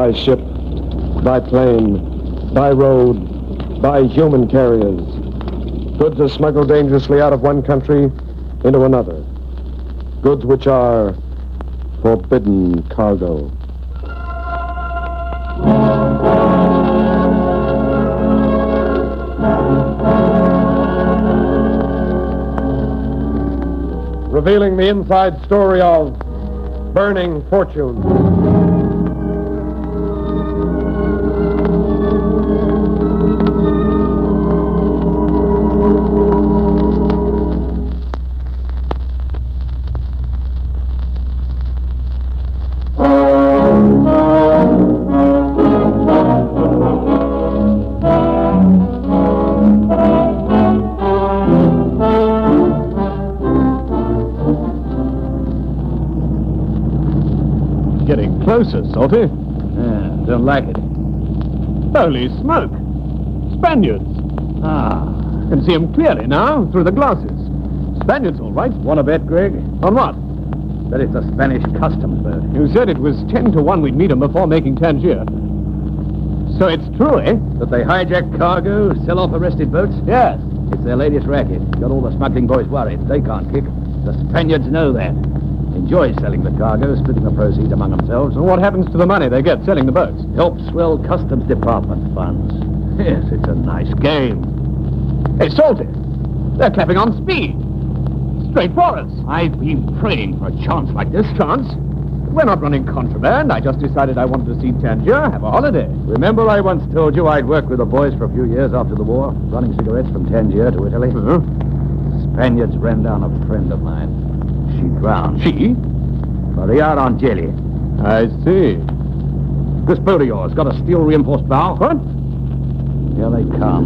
by ship, by plane, by road, by human carriers. Goods are smuggled dangerously out of one country into another. Goods which are forbidden cargo. Revealing the inside story of Burning Fortune. Closer, Salty. Yeah, don't like it. Holy smoke! Spaniards! I can see them clearly now, through the glasses. Spaniards, all right. Want to bet, Greg? On what? That it's a Spanish customs boat. You said it was 10 to 1 we'd meet them before making Tangier. So it's true, eh? That they hijack cargo, sell off arrested boats? Yes. It's their latest racket. Got all the smuggling boys worried. They can't kick. The Spaniards know that. Enjoy selling the cargo, splitting the proceeds among themselves. And what happens to the money they get selling the boats? Helps swell customs department funds. Yes, it's a nice game. Hey, Salty! They're clapping on speed. Straight for us. I've been praying for a chance like this. Chance? We're not running contraband. I just decided I wanted to see Tangier, have a holiday. Remember I once told you I'd worked with the boys for a few years after the war, running cigarettes from Tangier to Italy? Spaniards ran down a friend of mine. She drowned. She? Maria Angeli. I see. This boat of yours got a steel-reinforced bow? What? Here they come.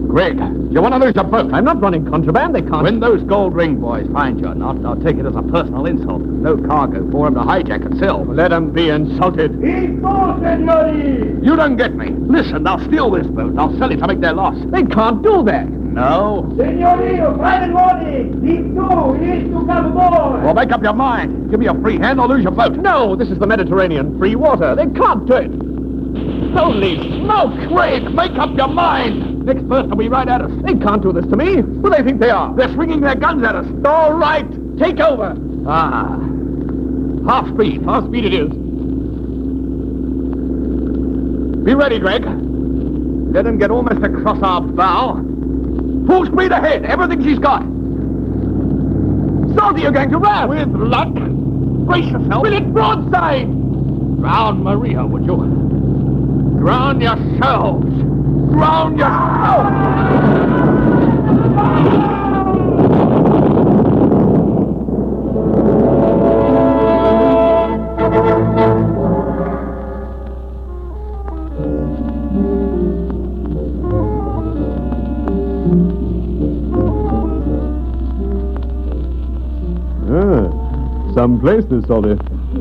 Greg, you want to lose your boat? I'm not running contraband. They can't... When those gold ring boys find you're not, they'll take it as a personal insult. No cargo for them to hijack and sell. Let them be insulted. You don't get me. Listen, they'll steal this boat. They'll sell it to make their loss. They can't do that. No? Signorino, private warning! These two need to come aboard! Well, make up your mind. Give me a free hand or lose your boat. No, this is the Mediterranean. Free water. They can't do it. Holy smoke! Greg, make up your mind. Next person will be right at us. They can't do this to me. Who do they think they are? They're swinging their guns at us. All right. Take over. Half speed. Half speed it is. Be ready, Greg. Let him get almost across our bow. Full speed ahead. Everything she's got. Salty, you're going to ram. With luck. Brace yourself. Will it broadside? Drown Maria, would you? Drown yourselves. Drown yourselves. Some place, this Salty.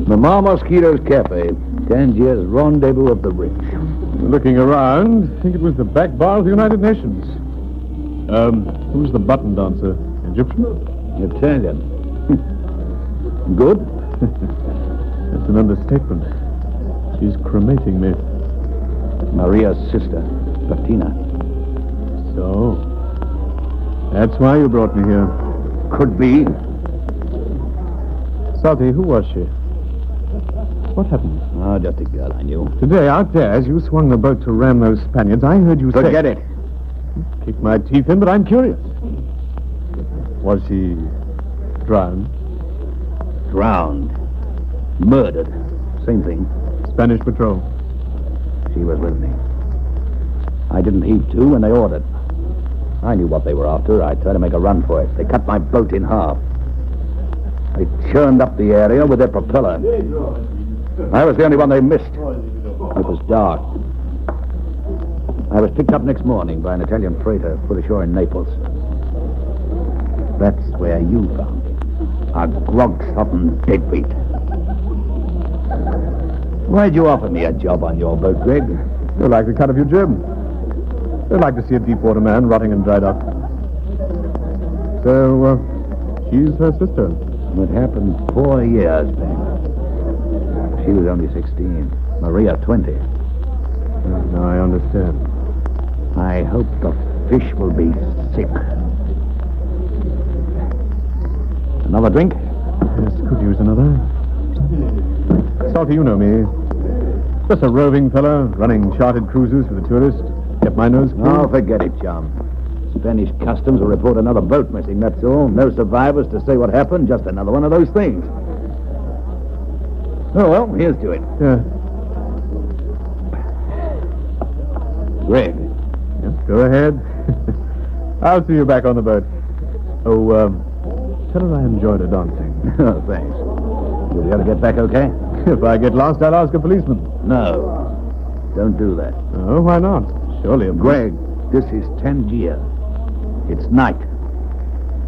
Mamma Mosquito's Cafe. Tangier's rendezvous of the rich. Looking around, I think it was the back bar of the United Nations. Who's the button dancer? Egyptian? Italian. Good? That's an understatement. She's cremating me. Maria's sister, Bettina. So, that's why you brought me here. Could be. Salty, who was she? What happened? Oh, just a girl I knew. Today, out there, as you swung the boat to ram those Spaniards, I heard you say... Forget it. Kick my teeth in, but I'm curious. Was she drowned? Drowned. Murdered. Same thing. Spanish patrol. She was with me. I didn't heave to when they ordered. I knew what they were after. I tried to make a run for it. They cut my boat in half. They churned up the area with their propeller. I was the only one they missed. It was dark. I was picked up next morning by an Italian freighter put ashore in Naples. That's where you found me. A grog-sodden deadbeat. Why'd you offer me a job on your boat, Greg? You like the cut of your jib. I'd like to see a deep-water man rotting in dry dock. So, she's her sister. It happened 4 years back. She was only 16. Maria, 20. Now I understand. I hope the fish will be sick. Another drink? Yes, could use another. Salty, you know me. Just a roving fellow, running chartered cruises for the tourists. Kept my nose clean. Oh, forget it, chum. Spanish customs will report another boat missing, that's all. No survivors to say what happened, just another one of those things. Oh, well, here's to it. Yeah. Greg. Yes, go ahead. I'll see you back on the boat. Oh, tell her I enjoyed her dancing. Oh, thanks. You'll be able to get back okay? If I get lost, I'll ask a policeman. No. Don't do that. Oh, why not? Surely a... Greg, this is Tangier. It's night.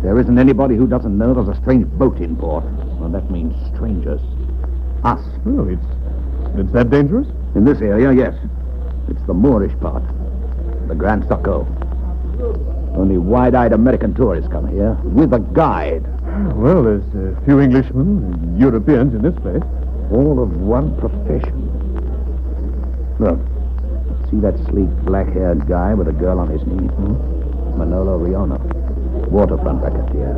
There isn't anybody who doesn't know there's a strange boat in port. Well, that means strangers. Us. Oh, it's that dangerous? In this area, yes. It's the Moorish part. The Grand Saco. Only wide-eyed American tourists come here with a guide. Well, there's a few Englishmen and Europeans in this place. All of one profession. Look. See that sleek, black-haired guy with a girl on his knee? Manolo Riono. Waterfront racketeer.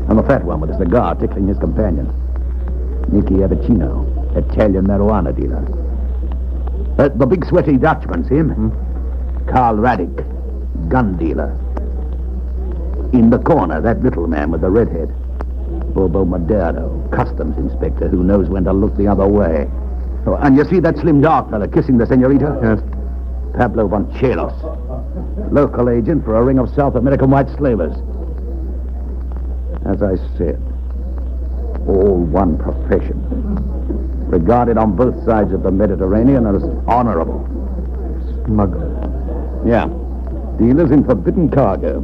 And the fat one with a cigar tickling his companion. Nicky Avicino. Italian marijuana dealer. The big sweaty Dutchman's him. Carl Radic. Gun dealer. In the corner, that little man with the red head. Bobo Madero. Customs inspector who knows when to look the other way. Oh, and you see that slim dark fella kissing the senorita? Yes. Pablo Vanchelos. Local agent for a ring of South American white slavers. As I said, all one profession. Regarded on both sides of the Mediterranean as honorable. Smuggler. Yeah. Dealers in forbidden cargo.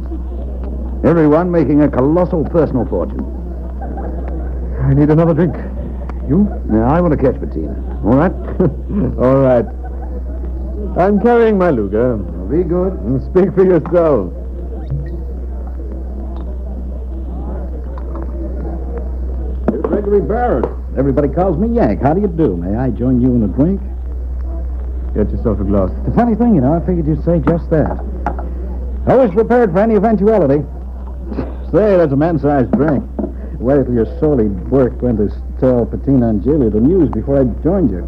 Everyone making a colossal personal fortune. I need another drink. You? Now, I want to catch Bettina. All right? All right. I'm carrying my Luger. Be good. Speak for yourself. Here's Gregory Barrett. Everybody calls me Yank. How do you do? May I join you in a drink? Get yourself a glass. It's a funny thing, you know. I figured you'd say just that. Always prepared for any eventuality. Say, that's a man-sized drink. Wait till your sorely work went to tell Patina and Julia the news before I joined you.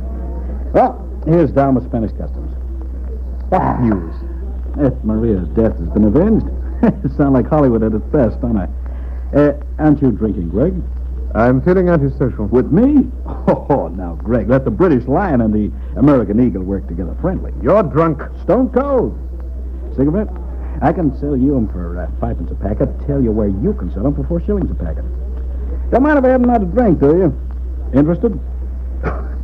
Well, here's down with Spanish customs. What news? Maria's death has been avenged. Sound like Hollywood at its best, don't I? Aren't you drinking, Greg? I'm feeling antisocial. With me? Oh, now, Greg, let the British Lion and the American Eagle work together friendly. You're drunk. Stone cold. Cigarette? I can sell you them for 5 pence a packet. Tell you where you can sell them for 4 shillings a packet. Don't mind if I haven't had a drink, do you? Interested?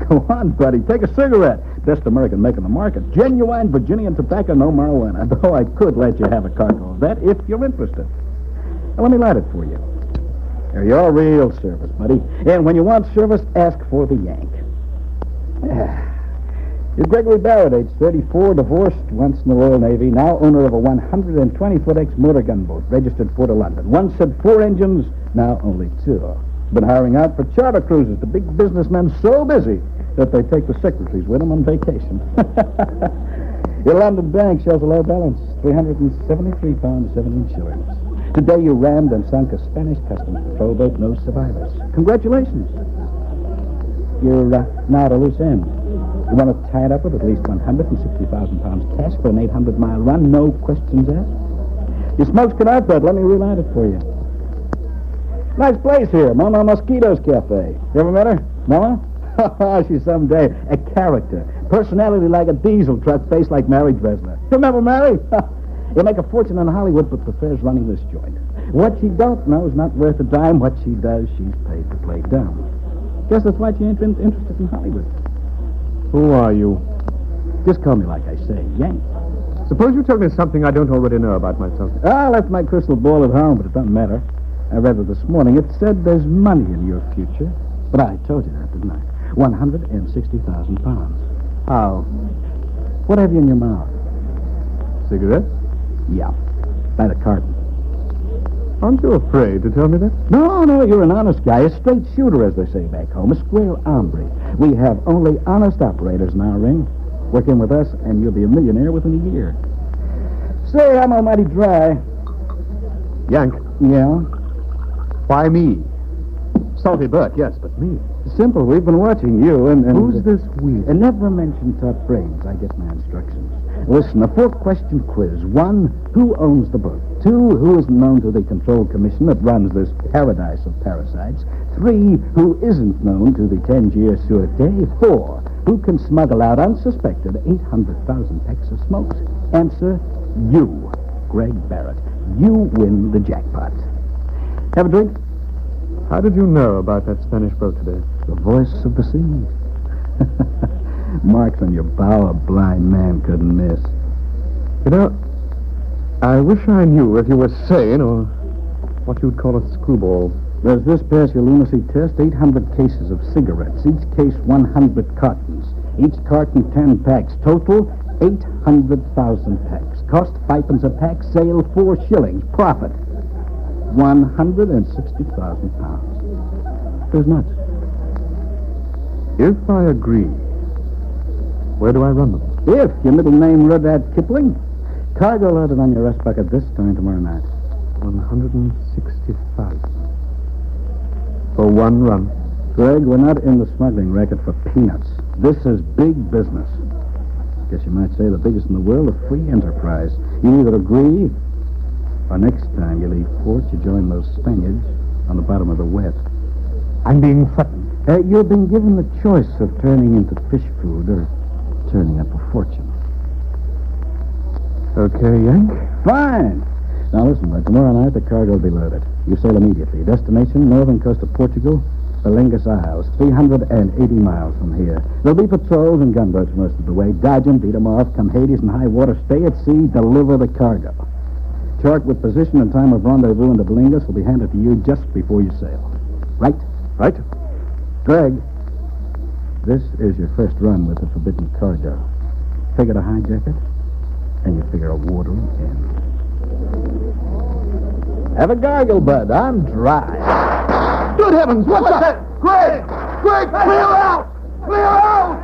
Go on, buddy. Take a cigarette. Best American make in the market. Genuine Virginian tobacco, no marijuana. Though I could let you have a cargo of that if you're interested. Now, let me light it for you. There you are, real service, buddy. And when you want service, ask for the Yank. You're Gregory Barrett, age 34, divorced, once in the Royal Navy, now owner of a 120-foot ex-motor gunboat, registered Port of London. Once had 4 engines, now only 2. Been hiring out for charter cruises to big businessmen so busy that they take the secretaries with them on vacation. Your London bank shows a low balance, £373, 17 shillings. Today you rammed and sunk a Spanish customs patrol boat, no survivors. Congratulations. You're now at a loose end. You want to tie it up with at least £160,000 cash for an 800-mile run, no questions asked? Your smoke's cut out, bud. Let me relight it for you. Nice place here, Mama Mosquito's Cafe. You ever met her? Mama? She's someday a character. Personality like a diesel truck, face like Mary Dresler. Remember Mary? You'll make a fortune in Hollywood, but prefers running this joint. What she don't know is not worth a dime. What she does, she's paid to play dumb. Guess that's why she ain't been interested in Hollywood. Who are you? Just call me like I say, Yank. Suppose you tell me something I don't already know about myself. I left my crystal ball at home, but it doesn't matter. I read it this morning. It said there's money in your future. But I told you that, didn't I? £160,000. How? What have you in your mouth? Cigarette? Yeah. Light a carton. How Aren't you afraid to tell me that? No, you're an honest guy, a straight shooter, as they say back home, a square hombre. We have only honest operators in our ring. Work in with us, and you'll be a millionaire within a year. Say, I'm almighty dry. Yank, Yeah? why me? Salty Burke, yes, but me. Simple. We've been watching you, and Who's this we? And never mention top brains. I get my instructions. Listen, a 4-question quiz. 1, who owns the boat? 2, who is known to the Control Commission that runs this paradise of parasites? 3, who isn't known to the Tangier Sûreté? 4, who can smuggle out unsuspected 800,000 packs of smokes? Answer, you, Greg Barrett. You win the jackpot. Have a drink? How did you know about that Spanish boat today? The voice of the sea. Marks on your bow a blind man couldn't miss. You know, I wish I knew if you were sane or what you'd call a screwball. Does this pass your lunacy test? 800 cases of cigarettes. Each case 100 cartons. Each carton 10 packs. Total 800,000 packs. Cost 5 pence a pack. Sale 4 shillings. Profit 160,000 pounds. There's nuts. If I agree, where do I run them? If your middle name Rudyard Kipling, cargo loaded on your rest bucket this time tomorrow night. 160,000. For one run. Greg, we're not in the smuggling racket for peanuts. This is big business. Guess you might say the biggest in the world, a free enterprise. You either agree, or next time you leave port, you join those Spaniards on the bottom of the wet. I'm being threatened. You're being given the choice of turning into fish food or turning up a fortune. Okay, Yank. Fine. Now listen, by tomorrow night the cargo will be loaded. You sail immediately. Destination, northern coast of Portugal, Belingas Isles, 380 miles from here. There'll be patrols and gunboats most of the way. Dodge them, beat them off, come Hades and high water, stay at sea, deliver the cargo. Chart with position and time of rendezvous into Belingas will be handed to you just before you sail. Right? Right. Greg, this is your first run with the forbidden cargo. Figure to hijack it, and you figure a watery end. Have a gargle, bud. I'm dry. Good heavens, what's that? Greg! Greg, clear out! Clear out!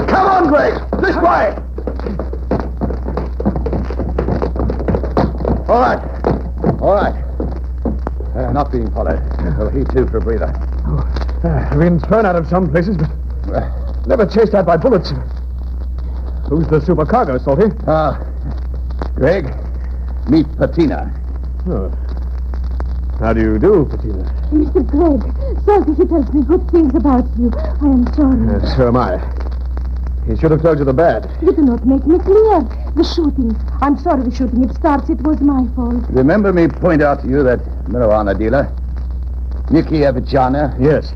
Come on, Greg! This way! All right. Not being followed. We'll heave to for a breather. I've been thrown out of some places, but never chased out by bullets. Who's the supercargo, Salty? Greg, meet Patina. Oh. How do you do, Patina? Mr. Gregg, Salty, he tells me good things about you. I am sorry. So am I. He should have told you the bad. You do not make me clear. The shooting. I'm sorry the shooting. It starts. It was my fault. Remember me point out to you that marijuana dealer, Nicky Avicana? Yes.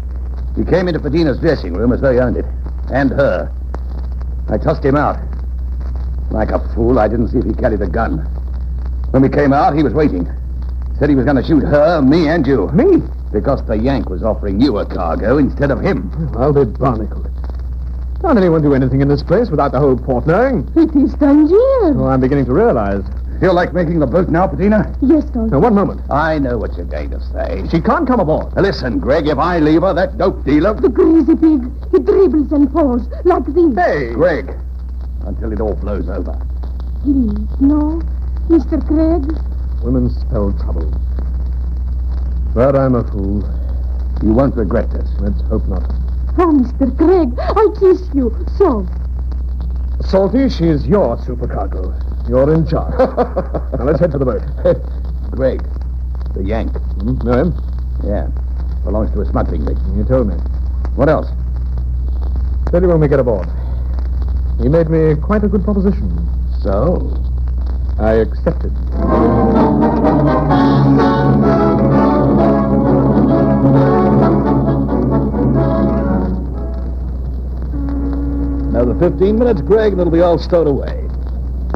He came into Patina's dressing room as though he owned it. And her. I tossed him out. Like a fool, I didn't see if he carried a gun. When we came out, he was waiting. Said he was going to shoot her, me, and you. Me? Because the Yank was offering you a cargo instead of him. I'll be barnacled. Can't anyone do anything in this place without the whole port knowing? It is Tangier. Oh, I'm beginning to realize. Feel like making the boat now, Patina? Yes, Salty. Now, one moment. I know what you're going to say. She can't come aboard. Listen, Greg, if I leave her, that dope dealer... The greasy pig. He dribbles and falls like this. Hey! Greg, until it all blows over. Please, no. Mr. Craig. Women spell trouble. But I'm a fool. You won't regret this. Let's hope not. Oh, Mr. Craig, I kiss you. So. Salty, she's your supercargo. You're in charge. Now, let's head for the boat. Greg, the Yank. Know him? Yeah, belongs to a smuggling rig. You told me. What else? Tell you when we get aboard. He made me quite a good proposition. So? I accepted. Another 15 minutes, Greg, and it'll be all stowed away.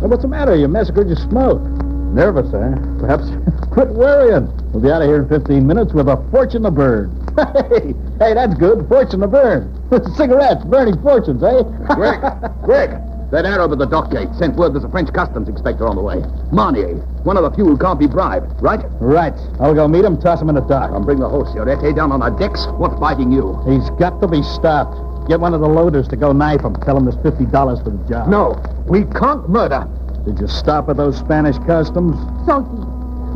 Hey, what's the matter? You massacred your smoke. Nervous, eh? Perhaps quit worrying. We'll be out of here in 15 minutes with a fortune to burn. Hey, that's good. Fortune to burn. Cigarettes, burning fortunes, eh? Greg, that Arab at the dock gate sent word there's a French customs inspector on the way. Marnier, one of the few who can't be bribed, right? Right. I'll go meet him, toss him in the dock. I'll bring the whole Siorete down on our decks. What's biting you? He's got to be stopped. Get one of the loaders to go knife him. Tell him there's $50 for the job. No, we can't murder. Did you stop at those Spanish customs? Salty.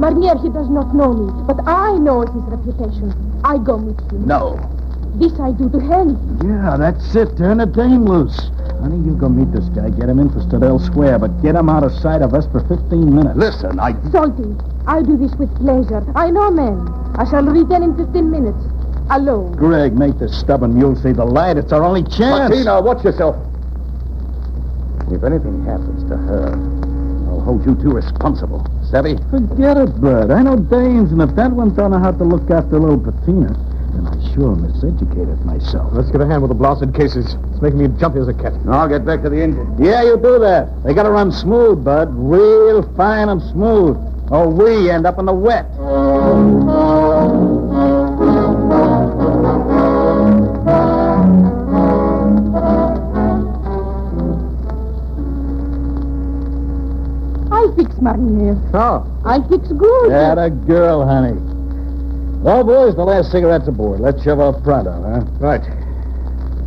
Marnier, he does not know me, but I know his reputation. I go meet him. No. This I do to help. Yeah, that's it. Turn the dame loose. Honey, you go meet this guy. Get him interested elsewhere, but get him out of sight of us for 15 minutes. Listen, Salty, I do this with pleasure. I know men. I shall return in 15 minutes. Alone. Greg, make this stubborn mule see the light. It's our only chance. Martina, watch yourself. If anything happens to her, I'll hold you two responsible. Savvy? Forget it, Bud. I know dames, and if that one don't know how to look after little Patina, then I sure miseducated myself. Let's get a hand with the blasted cases. It's making me jumpy as a cat. I'll get back to the engine. Yeah, you do that. They gotta run smooth, Bud. Real fine and smooth. Or we end up in the wet. I fix Marnier. Oh. I fix good. That a girl, honey. Well, boys, the last cigarette's aboard. Let's shove off pronto, huh? Right.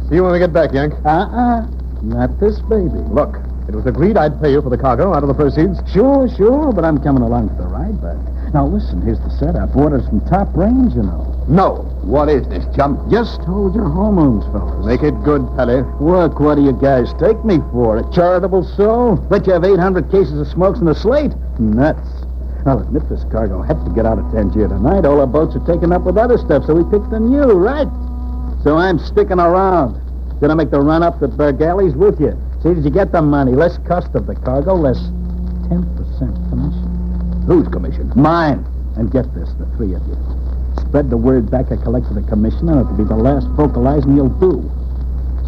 See you when we get back, Yank. Not this baby. Look, it was agreed I'd pay you for the cargo out of the proceeds. Sure, but I'm coming along for the ride, Bud. Now, listen, here's the setup. Orders from top range, you know. No. What is this, chum? Just hold your hormones, fellas. Make it good, Pelly. Look, what do you guys take me for? A charitable soul? Bet you have 800 cases of smokes in the slate? Nuts. I'll admit this cargo had to get out of Tangier tonight. All our boats are taken up with other stuff, so we picked on you, right? So I'm sticking around. Gonna make the run-up to Bergali's with you. See, did you get the money? Less cost of the cargo, less 10% commission. Whose commission? Mine. And get this, the three of you. Spread the word back I collected a commission, and it'll be the last vocalizing you'll do.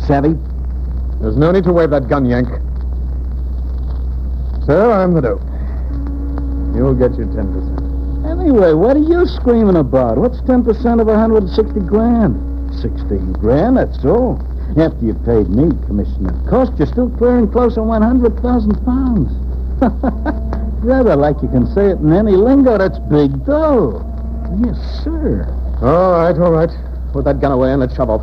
Savvy? There's no need to wave that gun, Yank. So I'm the dope. You'll get your 10%. Anyway, what are you screaming about? What's 10% of 160 grand? 16 grand, that's all. After you paid me commission and cost, you're still clearing close on 100,000 pounds. Rather like you can say it in any lingo, that's big dough. Yes, sir. All right. Put that gun away and let's shove off.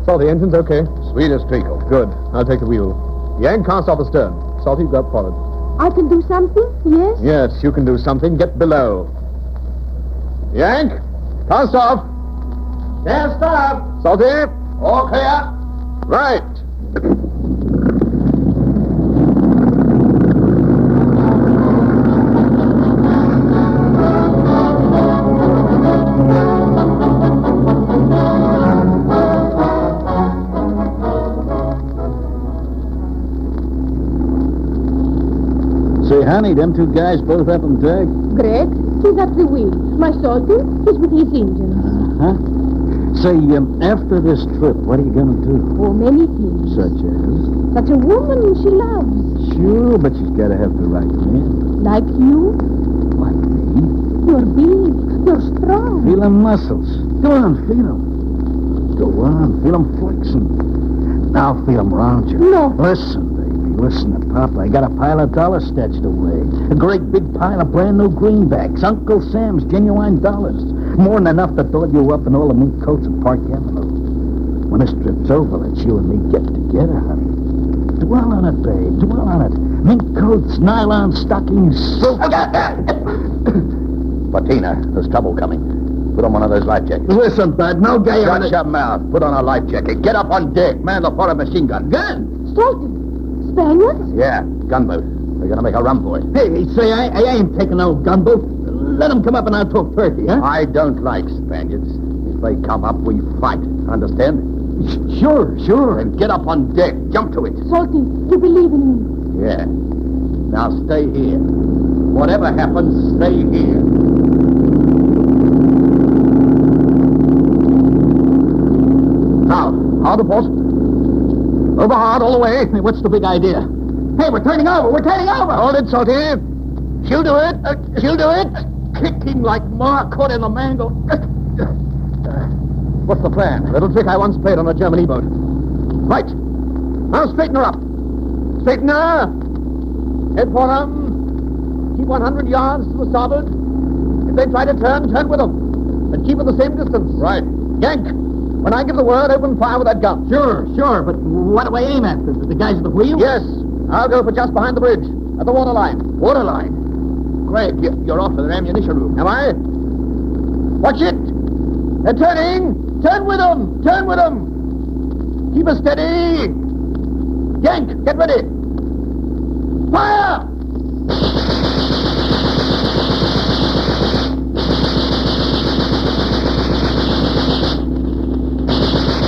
So the engine's okay. Sweet as treacle. Good. I'll take the wheel. Yank, cast off the stern. Salty, go up forward. I can do something, yes? Yes, you can do something. Get below. Yank, cast off. Can't stop. Salty. All clear. Right. Say, honey, them two guys both up on deck? Greg, he's at the wheel. My Salty is with his engines. Uh-huh. Say, after this trip, what are you going to do? Oh, many things. Such as? Such a woman she loves. Sure, but she's got to have the right man. Like you. Like me? You're big. You're strong. Feel them muscles. Go on, feel them. Go on, feel them flexing. Now feel them round you. No. Listen, baby, listen to Papa. I got a pile of dollars stashed away. A great big pile of brand new greenbacks. Uncle Sam's genuine dollars. More than enough to doll you up in all the mink coats at Park Avenue. When this trip's over, let's you and me get together, honey. Dwell on it, babe. Dwell on it. Mink coats, nylon stockings, silk. Patina, there's trouble coming. Put on one of those life jackets. Listen, bud, no gay on Shut it. your mouth. Put on a life jacket. Get up on deck. Man the forward machine gun. Gun! Salty. Spaniards? Yeah, gunboat. They're gonna make a run for it. Hey, say, I ain't taking no gunboat. Let them come up and I'll talk turkey, huh? I don't like Spaniards. If they come up, we fight. Understand? Sure. Then get up on deck. Jump to it. Salty, you believe in me. Yeah. Now stay here. Whatever happens, stay here. Now, hard aport. Over hard all the way. What's the big idea? Hey, we're turning over. We're turning over. Hold it, Salty. She'll do it. She'll do it. Kicking like Ma caught in the mangle. What's the plan? Little trick I once played on a German E-boat. Right. Now straighten her up. Straighten her. Head for them. Keep 100 yards to the starboard. If they try to turn, turn with them. And keep at the same distance. Right. Yank. When I give the word, open fire with that gun. Sure, but what do I aim at? The guys at the wheel? Yes. I'll go for just behind the bridge. At the waterline. Waterline? Greg, you're off to the ammunition room. Am I? Watch it. They're turning. Turn with them. Turn with them. Keep us steady. Yank, get ready. Fire!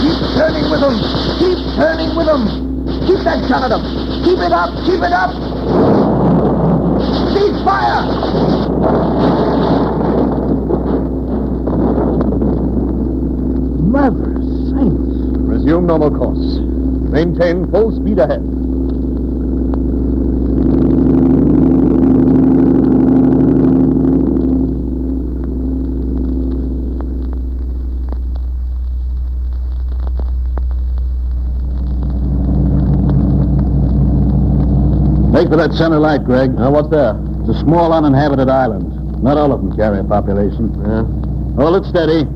Keep turning with them. Keep turning with them. Keep that gun at them. Keep it up. Keep it up. Cease fire! Mother saints. Resume normal course. Maintain full speed ahead. Make for that center light, Greg. What's there? It's a small uninhabited island. Not all of them carry a population. Yeah. Hold it steady.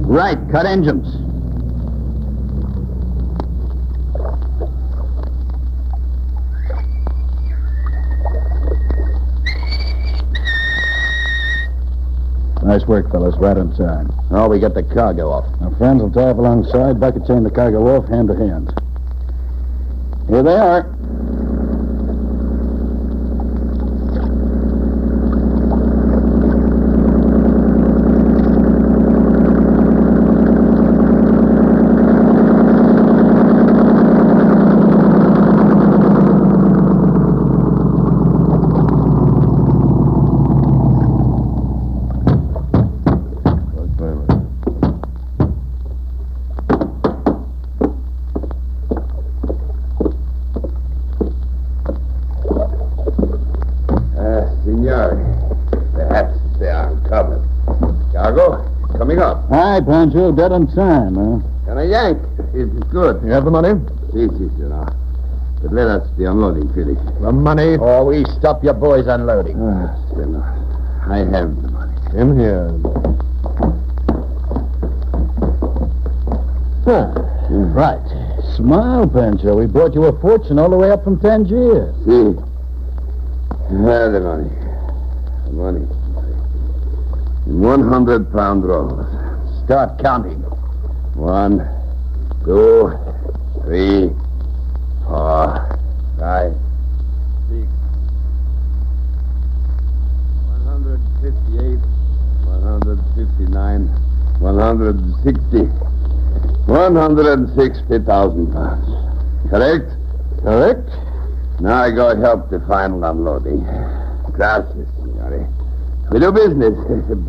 Right, cut engines. Nice work, fellas. Right on time. Oh, we get the cargo off. Our friends will tie up alongside. Bucket chain the cargo off, hand to hand. Here they are. Hi, Pancho. Dead on time, huh? And a yank. It's good. You have the money? Si, senor. But let us the unloading finish. The money? Oh, we stop your boys unloading. Senor, I have the money. In here. Right. Smile, Pancho. We brought you a fortune all the way up from Tangier. Si. The money. The money. In 100-pound rolls. Start counting. 1, 2, 3, 4, 5, 6, 158, 159, 160, 160,000 pounds. Correct? Correct. Now I go help the final unloading. Gracias, signore. We do business.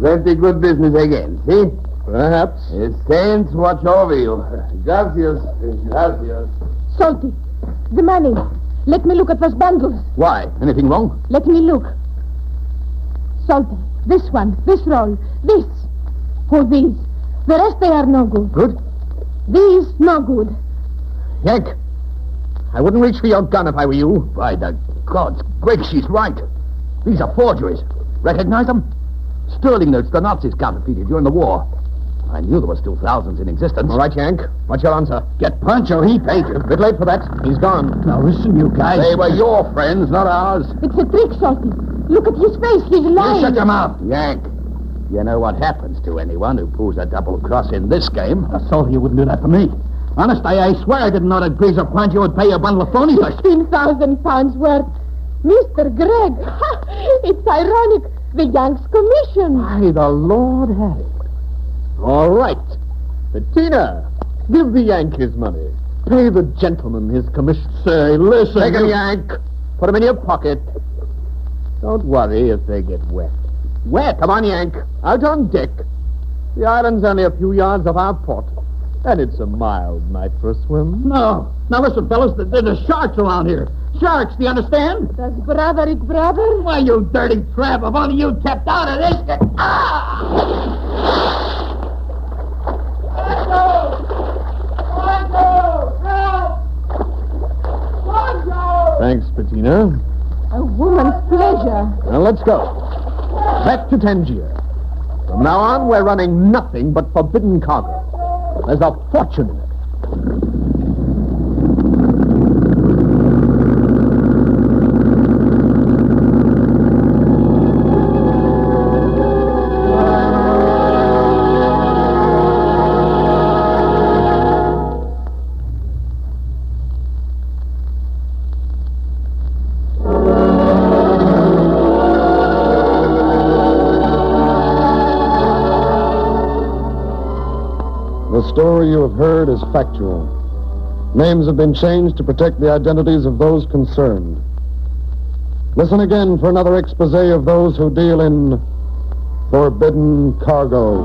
Plenty good business again, see? Perhaps. The saints watch over you. Gracias. Gracias. Salty, the money. Let me look at those bundles. Why? Anything wrong? Let me look. Salty, this one, this roll, this. For these. The rest, they are no good. Good? These, no good. Yank, I wouldn't reach for your gun if I were you. By the gods, Greg, she's right. These are forgeries. Recognize them? Sterling notes the Nazis counterfeited during the war. I knew there were still thousands in existence. All right, Yank. What's your answer? Get Pancho, he paid you. A bit late for that. He's gone. Now listen, you guys. They were your friends, not ours. It's a trick, Salty. Look at his face. He's lying. You shut your mouth, Yank. You know what happens to anyone who pulls a double cross in this game. Salty, you wouldn't do that for me. Honest, I swear I didn't know that Greaser Pancho would pay you a bundle of phonies. 15,000 pounds worth. Mr. Gregg. It's ironic. The Yanks' commission. Why, the Lord had it. All right. Bettina, give the Yank his money. Pay the gentleman his commission. Say, listen. Take him, Yank. Put him in your pocket. Don't worry if they get wet. Wet? Come on, Yank. Out on deck. The island's only a few yards off our port. And it's a mild night for a swim. No. Now listen, fellas, there's sharks around here. Sharks, do you understand? Does Broderick brother? Why, you dirty tramp, if only you kept out of this. Thanks, Bettina. A woman's pleasure. Now, let's go. Back to Tangier. From now on, we're running nothing but forbidden cargo. There's a fortune in it. The story you have heard is factual. Names have been changed to protect the identities of those concerned. Listen again for another expose of those who deal in forbidden cargo.